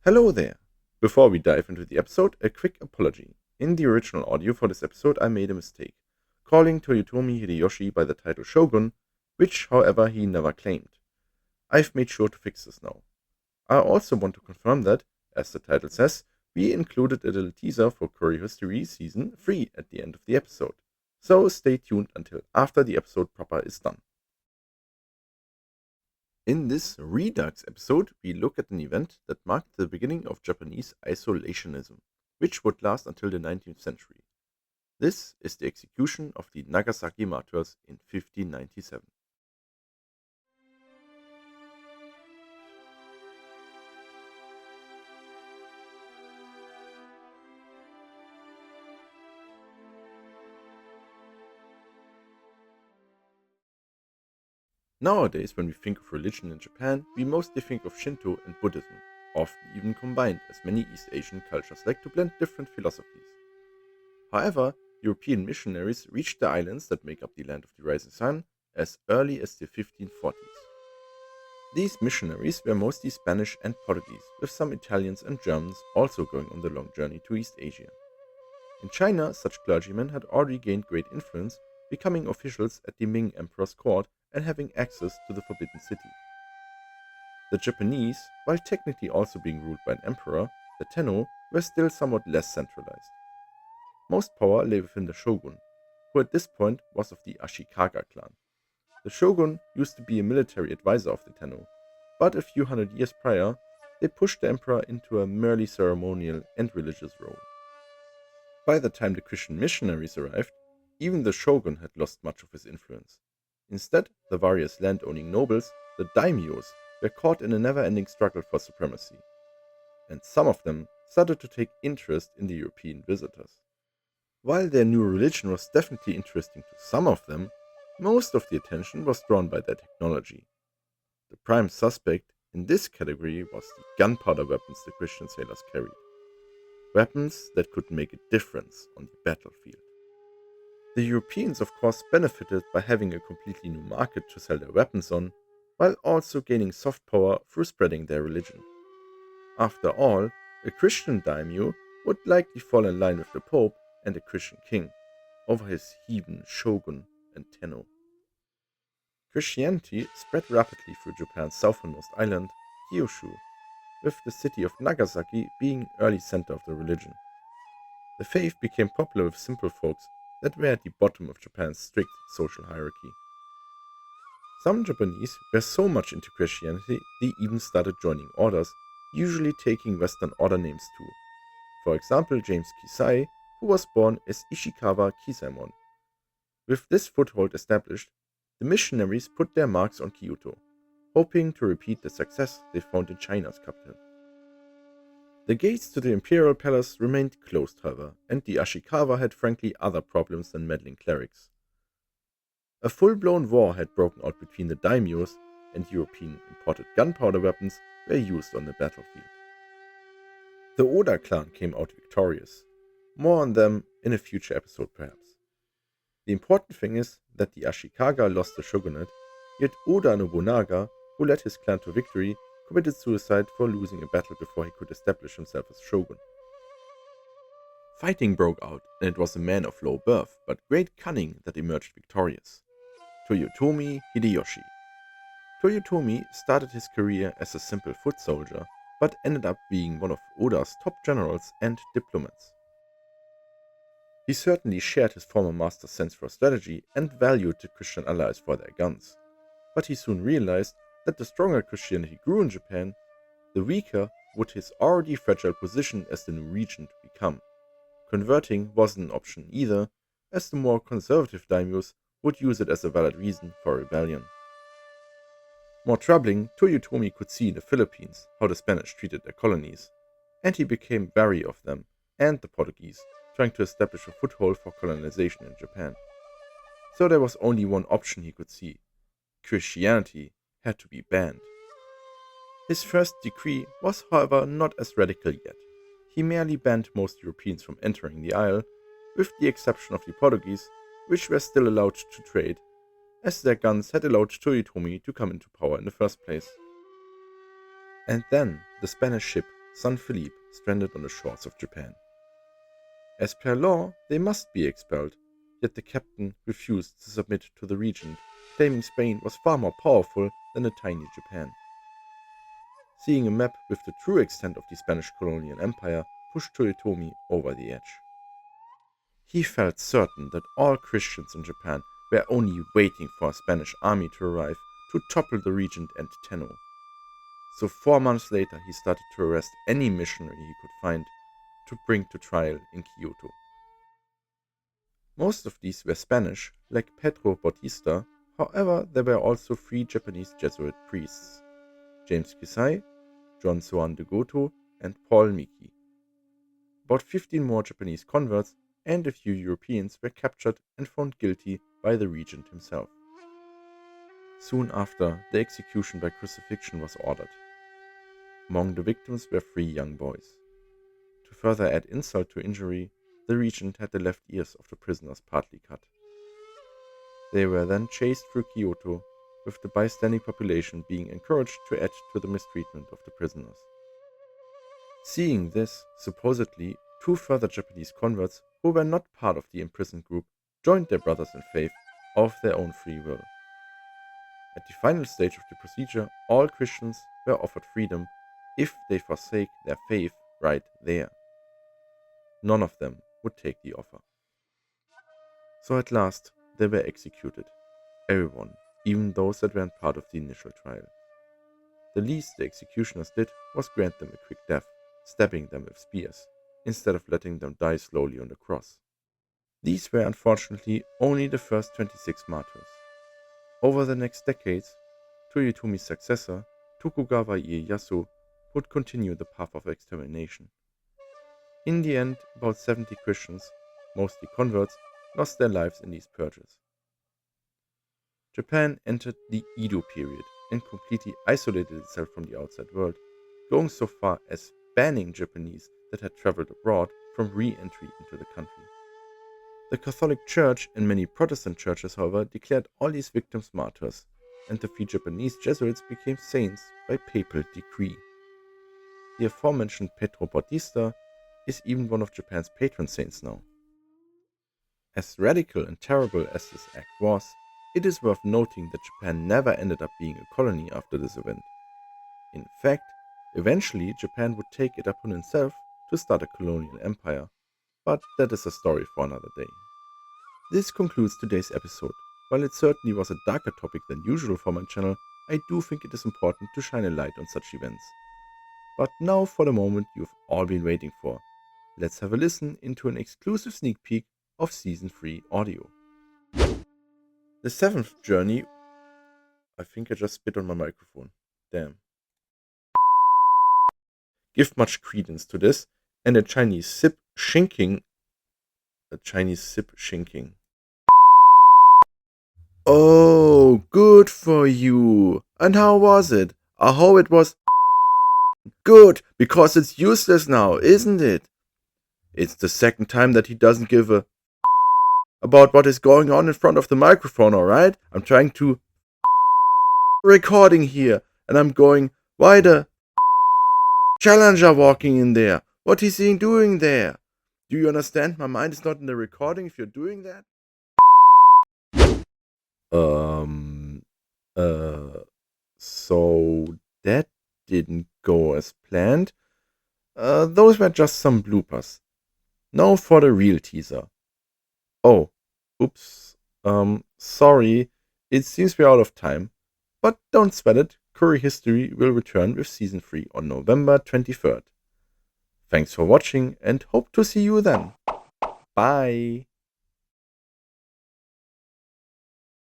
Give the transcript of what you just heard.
Hello there! Before we dive into the episode, a quick apology. In the original audio for this episode, I made a mistake, calling Toyotomi Hideyoshi by the title Shogun, which, however, he never claimed. I've made sure to fix this now. I also want to confirm that, as the title says, we included a little teaser for Curihistory Season 3 at the end of the episode, so stay tuned until after the episode proper is done. In this REDUX episode, we look at an event that marked the beginning of Japanese isolationism, which would last until the 19th century. This is the execution of the Nagasaki Martyrs in 1597. Nowadays, when we think of religion in Japan, we mostly think of Shinto and Buddhism, often even combined, as many East Asian cultures like to blend different philosophies. However, European missionaries reached the islands that make up the land of the rising sun as early as the 1540s. These missionaries were mostly Spanish and Portuguese, with some Italians and Germans also going on the long journey to East Asia. In China, such clergymen had already gained great influence, becoming officials at the Ming Emperor's court and having access to the Forbidden City. The Japanese, while technically also being ruled by an emperor, the Tenno, were still somewhat less centralized. Most power lay within the shogun, who at this point was of the Ashikaga clan. The shogun used to be a military advisor of the Tenno, but a few hundred years prior, they pushed the emperor into a merely ceremonial and religious role. By the time the Christian missionaries arrived, even the shogun had lost much of his influence. Instead, the various land-owning nobles, the daimyos, were caught in a never-ending struggle for supremacy, and some of them started to take interest in the European visitors. While their new religion was definitely interesting to some of them, most of the attention was drawn by their technology. The prime suspect in this category was the gunpowder weapons the Christian sailors carried. Weapons that could make a difference on the battlefield. The Europeans, of course, benefited by having a completely new market to sell their weapons on, while also gaining soft power through spreading their religion. After all, a Christian daimyo would likely fall in line with the Pope and a Christian king, over his heathen shogun and tenno. Christianity spread rapidly through Japan's southernmost island, Kyushu, with the city of Nagasaki being the early center of the religion. The faith became popular with simple folks that were at the bottom of Japan's strict social hierarchy. Some Japanese were so much into Christianity they even started joining orders, usually taking Western order names too. For example, James Kisai, who was born as Ishikawa Kisaemon. With this foothold established, the missionaries put their marks on Kyoto, hoping to repeat the success they found in China's capital. The gates to the imperial palace remained closed, however, and the Ashikawa had frankly other problems than meddling clerics. A full-blown war had broken out between the daimyos, and European imported gunpowder weapons were used on the battlefield. The Oda clan came out victorious. More on them in a future episode perhaps. The important thing is that the Ashikaga lost the shogunate, yet Oda Nobunaga, who led his clan to victory, committed suicide for losing a battle before he could establish himself as shogun. Fighting broke out, and it was a man of low birth but great cunning that emerged victorious. Toyotomi Hideyoshi. Toyotomi started his career as a simple foot soldier, but ended up being one of Oda's top generals and diplomats. He certainly shared his former master's sense for strategy and valued the Christian allies for their guns, but he soon realized that the stronger Christianity grew in Japan, the weaker would his already fragile position as the new regent become. Converting wasn't an option either, as the more conservative daimyos would use it as a valid reason for rebellion. More troubling, Toyotomi could see in the Philippines how the Spanish treated their colonies, and he became wary of them and the Portuguese, trying to establish a foothold for colonization in Japan. So there was only one option he could see: Christianity had to be banned. His first decree was, however, not as radical yet. He merely banned most Europeans from entering the isle, with the exception of the Portuguese, which were still allowed to trade, as their guns had allowed Toyotomi to come into power in the first place. And then the Spanish ship son Philippe stranded on the shores of Japan. As per law, they must be expelled, yet the captain refused to submit to the regent, claiming Spain was far more powerful than a tiny Japan. Seeing a map with the true extent of the Spanish colonial empire pushed Toyotomi over the edge. He felt certain that all Christians in Japan were only waiting for a Spanish army to arrive to topple the regent and Tenno. So 4 months later he started to arrest any missionary he could find to bring to trial in Kyoto. Most of these were Spanish, like Pedro Bautista. However, there were also 3 Japanese Jesuit priests, James Kisai, John Soan de Goto, and Paul Miki. About 15 more Japanese converts and a few Europeans were captured and found guilty by the regent himself. Soon after, the execution by crucifixion was ordered. Among the victims were 3 young boys. To further add insult to injury, the regent had the left ears of the prisoners partly cut. They were then chased through Kyoto, with the bystanding population being encouraged to add to the mistreatment of the prisoners. Seeing this, supposedly 2 further Japanese converts who were not part of the imprisoned group joined their brothers in faith of their own free will. At the final stage of the procedure, all Christians were offered freedom if they forsake their faith right there. None of them would take the offer. So at last, they were executed. Everyone, even those that weren't part of the initial trial. The least the executioners did was grant them a quick death, stabbing them with spears, instead of letting them die slowly on the cross. These were unfortunately only the first 26 martyrs. Over the next decades, Toyotomi's successor, Tokugawa Ieyasu, would continue the path of extermination. In the end, about 70 Christians, mostly converts, lost their lives in these purges. Japan entered the Edo period and completely isolated itself from the outside world, going so far as banning Japanese that had traveled abroad from re-entry into the country. The Catholic Church and many Protestant churches, however, declared all these victims martyrs, and the 3 Japanese Jesuits became saints by papal decree. The aforementioned Pedro Bautista is even one of Japan's patron saints now. As radical and terrible as this act was, it is worth noting that Japan never ended up being a colony after this event. In fact, eventually Japan would take it upon itself to start a colonial empire, but that is a story for another day. This concludes today's episode. While it certainly was a darker topic than usual for my channel, I do think it is important to shine a light on such events. But now for the moment you've all been waiting for. Let's have a listen into an exclusive sneak peek of Season 3 audio. The 7th journey... I think I just spit on my microphone. Damn. Give much credence to this, and a Chinese sip shinking. Oh, good for you. And how was it? I hope it was good, because it's useless now, isn't it? It's the 2nd time that he doesn't give a about what is going on in front of the microphone, alright? I'm trying to recording here, and I'm going, why the Challenger walking in there? What is he doing there? Do you understand? My mind is not in the recording if you're doing that. So that didn't go as planned. Those were just some bloopers. Now for the real teaser. Oh, oops. Sorry. It seems we're out of time. But don't sweat it. Curihistory will return with Season 3 on November 23rd. Thanks for watching and hope to see you then. Bye.